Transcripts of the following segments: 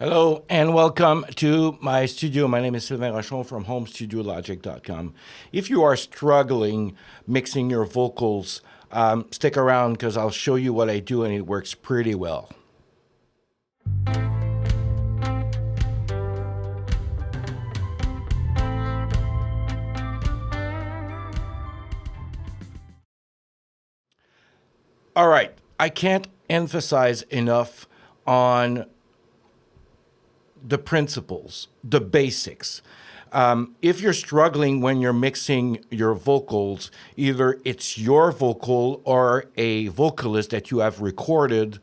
Hello and welcome to my studio. My name is Sylvain Rochon from homestudiologic.com. If you are struggling mixing your vocals, stick around because I'll show you what I do and it works pretty well. All right, I can't emphasize enough on the principles, the basics. If you're struggling when you're mixing your vocals, either it's your vocal or a vocalist that you have recorded,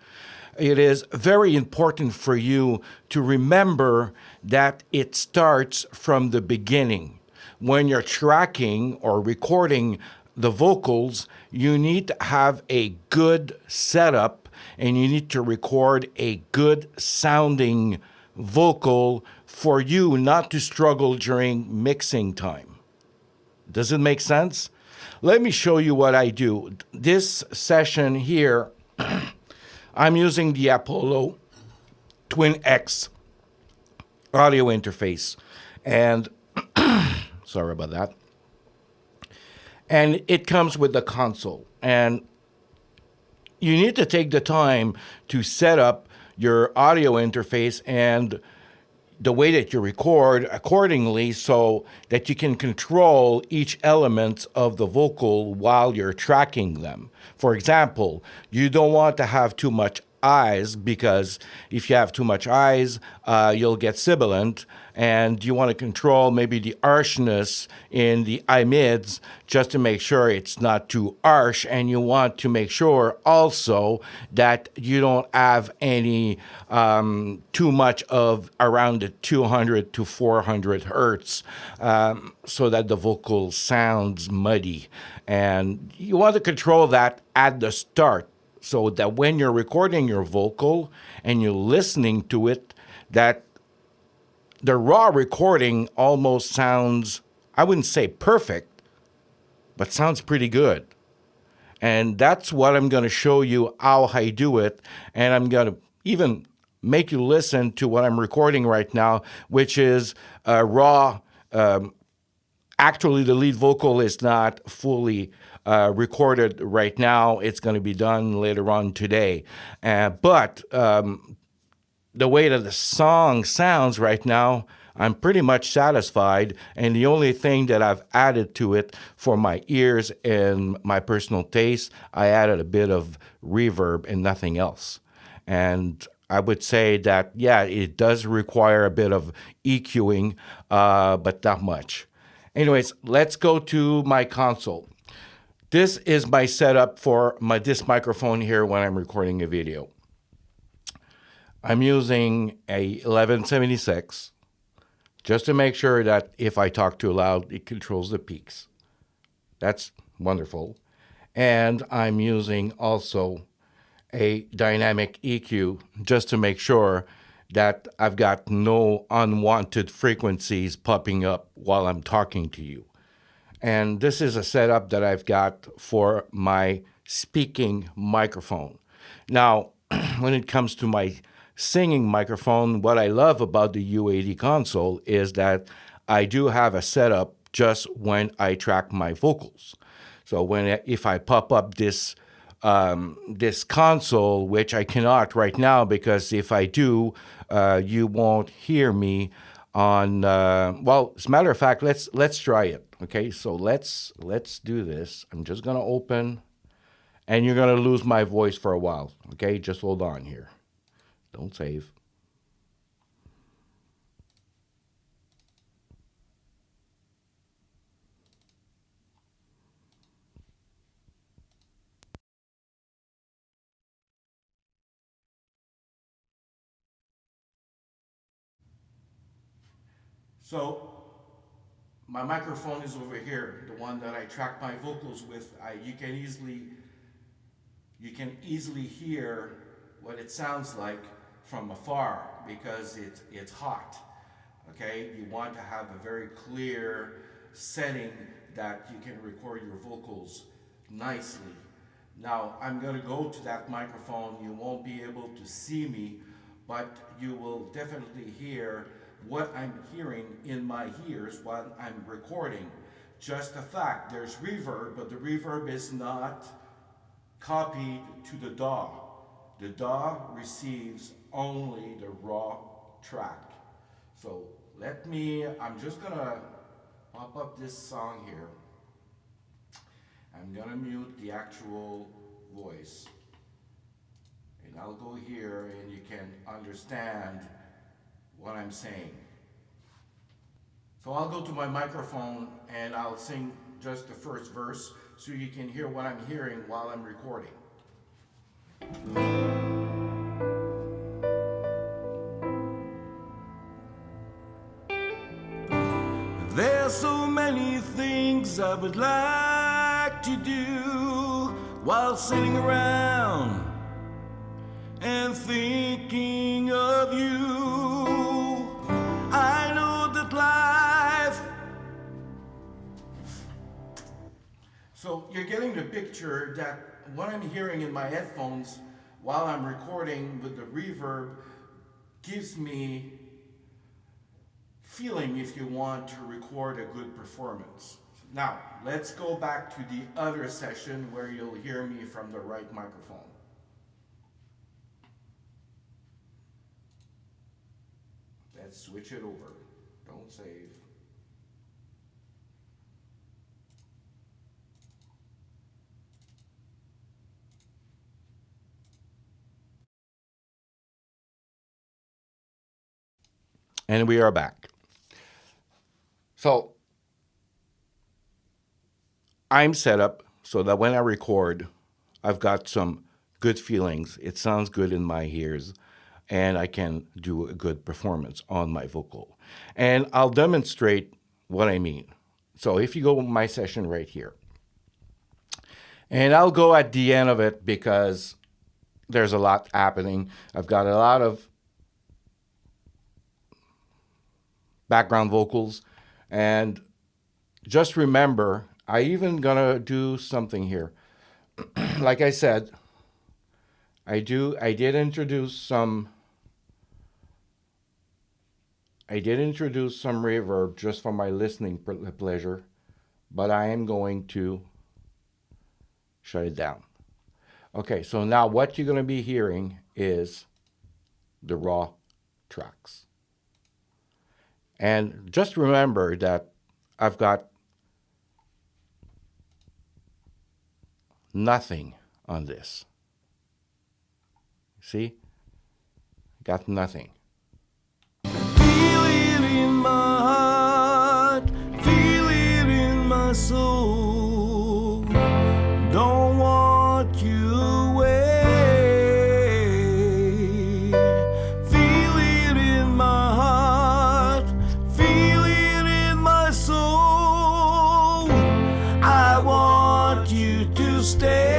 it is very important for you to remember that it starts from the beginning. When you're tracking or recording the vocals, you need to have a good setup and you need to record a good sounding vocal for you not to struggle during mixing time. Does it make sense? Let me show you what I do. This session here, I'm using the Apollo Twin X audio interface. And sorry about that. And it comes with the console. And you need to take the time to set up your audio interface and the way that you record accordingly so that you can control each element of the vocal while you're tracking them. For example, you don't want to have too much eyes because if you have too much eyes, you'll get sibilant, and you want to control maybe the harshness in the eye mids just to make sure it's not too harsh, and you want to make sure also that you don't have any too much of around the 200 to 400 hertz so that the vocal sounds muddy. And you want to control that at the start, so that when you're recording your vocal and you're listening to it, that the raw recording almost sounds, I wouldn't say perfect, but sounds pretty good. And that's what I'm going to show you how I do it. And I'm going to even make you listen to what I'm recording right now, which is raw. Actually, the lead vocal is not fully recorded right now. It's going to be done later on today. But the way that the song sounds right now, I'm pretty much satisfied. And the only thing that I've added to it for my ears and my personal taste, I added a bit of reverb and nothing else. And I would say that, yeah, it does require a bit of EQing, but not much. Anyways, let's go to my console. This is my setup for this microphone here when I'm recording a video. I'm using a 1176 just to make sure that if I talk too loud, it controls the peaks. That's wonderful. And I'm using also a dynamic EQ just to make sure that I've got no unwanted frequencies popping up while I'm talking to you. And this is a setup that I've got for my speaking microphone. Now, when it comes to my singing microphone, what I love about the UAD console is that I do have a setup just when I track my vocals. So if I pop up this console, which I cannot right now because if I do, you won't hear me on. Well, as a matter of fact, let's try it. Okay, so let's do this. I'm just gonna open, and you're gonna lose my voice for a while. Okay, just hold on here. Don't save. So my microphone is over here, the one that I track my vocals with. You can easily hear what it sounds like from afar because it's hot. Okay, you want to have a very clear setting that you can record your vocals nicely. Now I'm going to go to that microphone. You won't be able to see me but you will definitely hear what I'm hearing in my ears while I'm recording. Just a fact, there's reverb, but the reverb is not copied to the DAW. The DAW receives only the raw track. So I'm just gonna pop up this song here. I'm gonna mute the actual voice. And I'll go here and you can understand what I'm saying. So I'll go to my microphone and I'll sing just the first verse so you can hear what I'm hearing while I'm recording. There's so many things I would like to do while sitting around and thinking of you. I know that life. So you're getting the picture that what I'm hearing in my headphones while I'm recording with the reverb gives me feeling if you want to record a good performance. Now, let's go back to the other session where you'll hear me from the right microphone. Let's switch it over. Don't save. And we are back. So I'm set up so that when I record, I've got some good feelings. It sounds good in my ears, and I can do a good performance on my vocal. And I'll demonstrate what I mean. So if you go to my session right here, and I'll go at the end of it because there's a lot happening. I've got a lot of background vocals, and just remember, I even gonna do something here. Like I said, I did introduce some reverb just for my listening pleasure, but I am going to shut it down. Okay, so now what you're gonna be hearing is the raw tracks. And just remember that I've got nothing on this. See? Got nothing. Feel it in my heart, feel it in my soul. Don't want you away. Feel it in my heart, feel it in my soul. I want you to stay.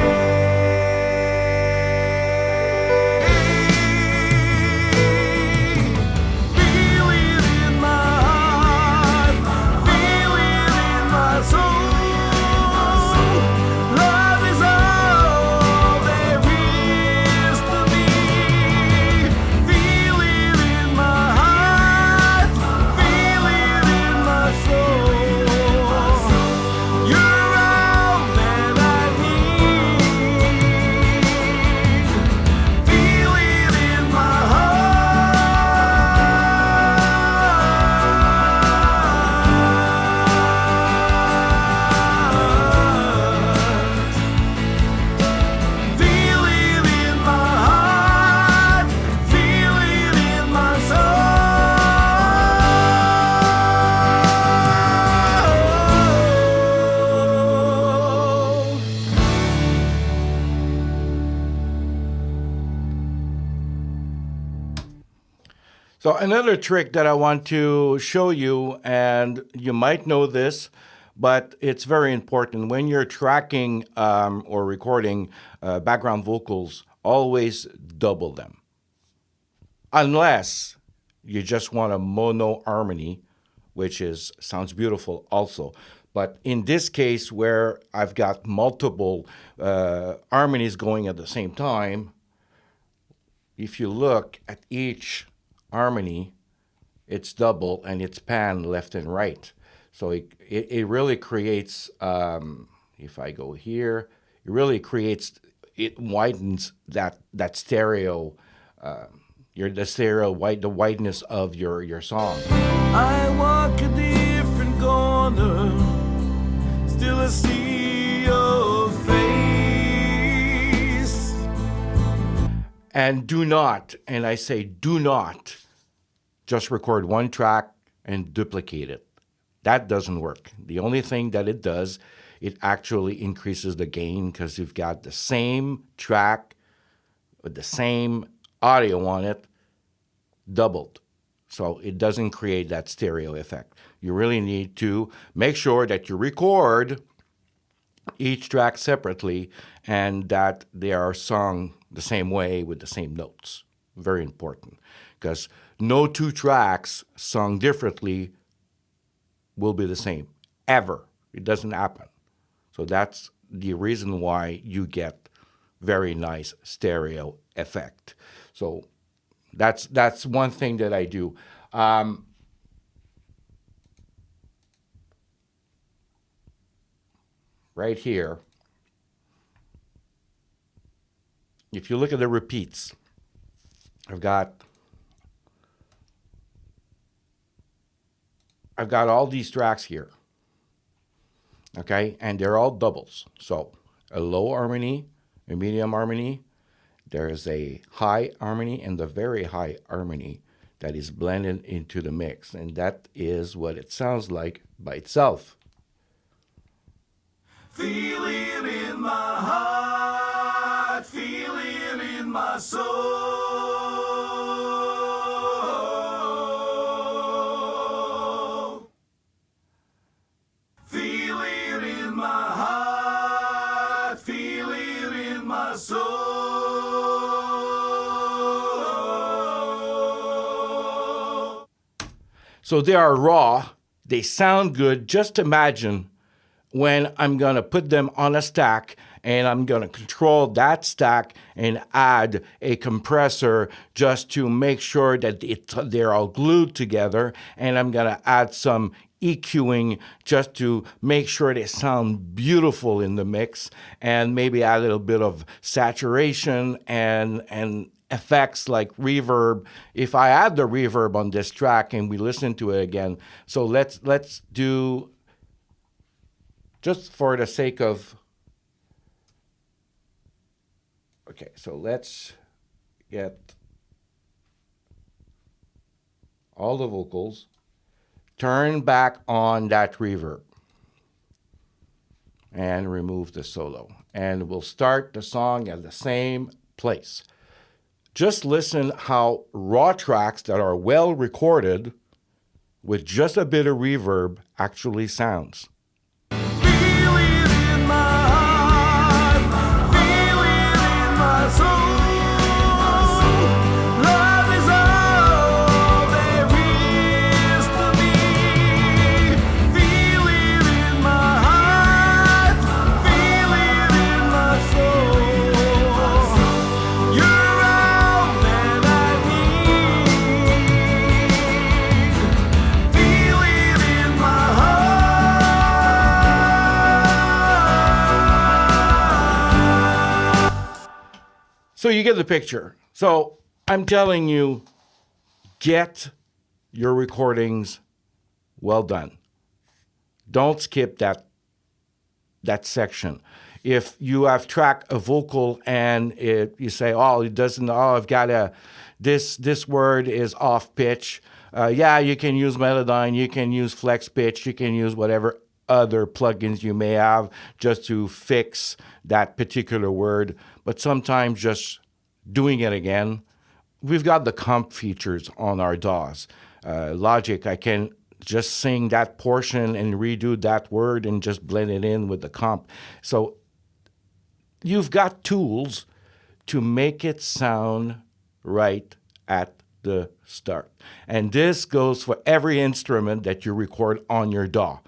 So another trick that I want to show you, and you might know this, but it's very important. When you're tracking or recording background vocals, always double them. Unless you just want a mono harmony, which sounds beautiful also. But in this case, where I've got multiple harmonies going at the same time, if you look at each harmony, it's double and it's pan left and right. So it really creates, if I go here, it really creates, it widens that stereo, the wideness of your song. I walk a different corner, still I see your face. And do not, and I say do not, just record one track and duplicate it. That doesn't work. The only thing that it does, it actually increases the gain because you've got the same track with the same audio on it doubled. So it doesn't create that stereo effect. You really need to make sure that you record each track separately and that they are sung the same way with the same notes. Very important, because no two tracks sung differently will be the same, ever. It doesn't happen. So that's the reason why you get very nice stereo effect. So that's one thing that I do. Right here, if you look at the repeats, I've got all these tracks here, okay? And they're all doubles. So a low harmony, a medium harmony, there's a high harmony, and the very high harmony that is blended into the mix. And that is what it sounds like by itself. Feel it in my heart, feel it in my soul. Feel it in my heart, feel it in my soul. So they are raw, they sound good. Just imagine when I'm going to put them on a stack and I'm going to control that stack and add a compressor just to make sure that they're all glued together, and I'm going to add some EQing just to make sure they sound beautiful in the mix, and maybe add a little bit of saturation and effects like reverb. If I add the reverb on this track and we listen to it again, so let's do, just for the sake of, okay, so let's get all the vocals, turn back on that reverb, and remove the solo. And we'll start the song at the same place. Just listen how raw tracks that are well recorded with just a bit of reverb actually sounds. So you get the picture. So I'm telling you, get your recordings well done. Don't skip that section. If you have tracked a vocal and you say, oh, it doesn't, oh, I've got this word is off pitch. Yeah, you can use Melodyne, you can use Flex Pitch, you can use whatever other plugins you may have just to fix that particular word. But sometimes just doing it again, we've got the comp features on our DAWs. Logic, I can just sing that portion and redo that word and just blend it in with the comp. So you've got tools to make it sound right at the start. And this goes for every instrument that you record on your DAW.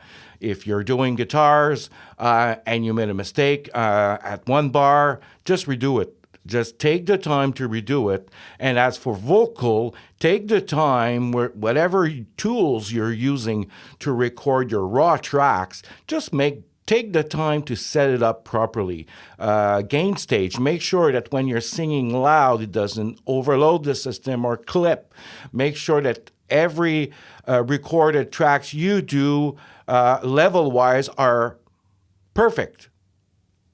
If you're doing guitars and you made a mistake at one bar, just redo it. Just take the time to redo it. And as for vocal, take the time, whatever tools you're using to record your raw tracks, just take the time to set it up properly. Gain stage, make sure that when you're singing loud, it doesn't overload the system or clip. Make sure that every recorded tracks you do level-wise are perfect.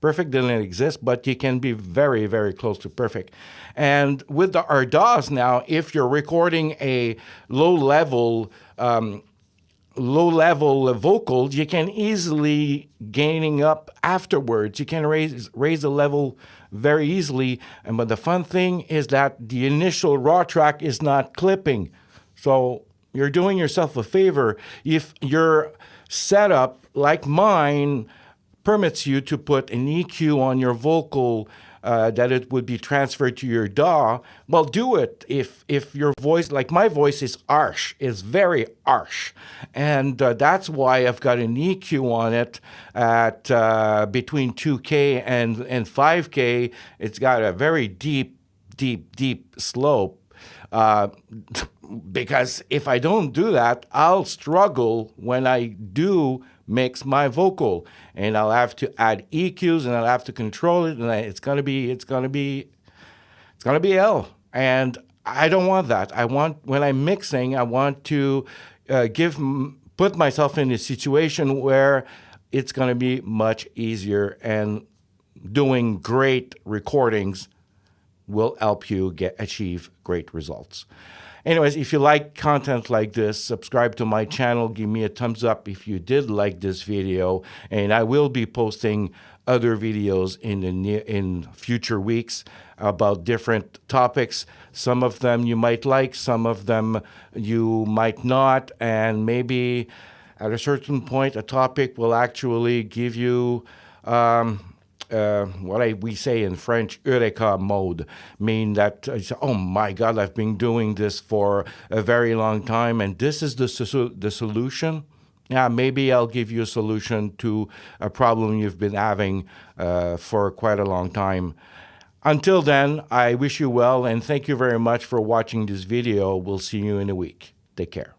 Perfect doesn't exist, but you can be very, very close to perfect. And with our DAWs now, if you're recording a low-level vocal, you can easily gaining up afterwards. You can raise the level very easily. But the fun thing is that the initial raw track is not clipping. So you're doing yourself a favor if your setup, like mine, permits you to put an EQ on your vocal that it would be transferred to your DAW. Well, do it. If your voice, like my voice, is harsh, is very harsh, and that's why I've got an EQ on it at between 2K and 5K. It's got a very deep slope. Because if I don't do that, I'll struggle when I do mix my vocal, and I'll have to add EQs, and I'll have to control it, and it's gonna be hell. And I don't want that. I want, when I'm mixing, I want to put myself in a situation where it's gonna be much easier, and doing great recordings will help you achieve great results. Anyways, if you like content like this, subscribe to my channel. Give me a thumbs up if you did like this video. And I will be posting other videos in future weeks about different topics. Some of them you might like, some of them you might not. And maybe at a certain point, a topic will actually give you we say in French, Eureka mode, mean that, oh my God, I've been doing this for a very long time, and this is the solution. Yeah, maybe I'll give you a solution to a problem you've been having for quite a long time. Until then, I wish you well, and thank you very much for watching this video. We'll see you in a week. Take care.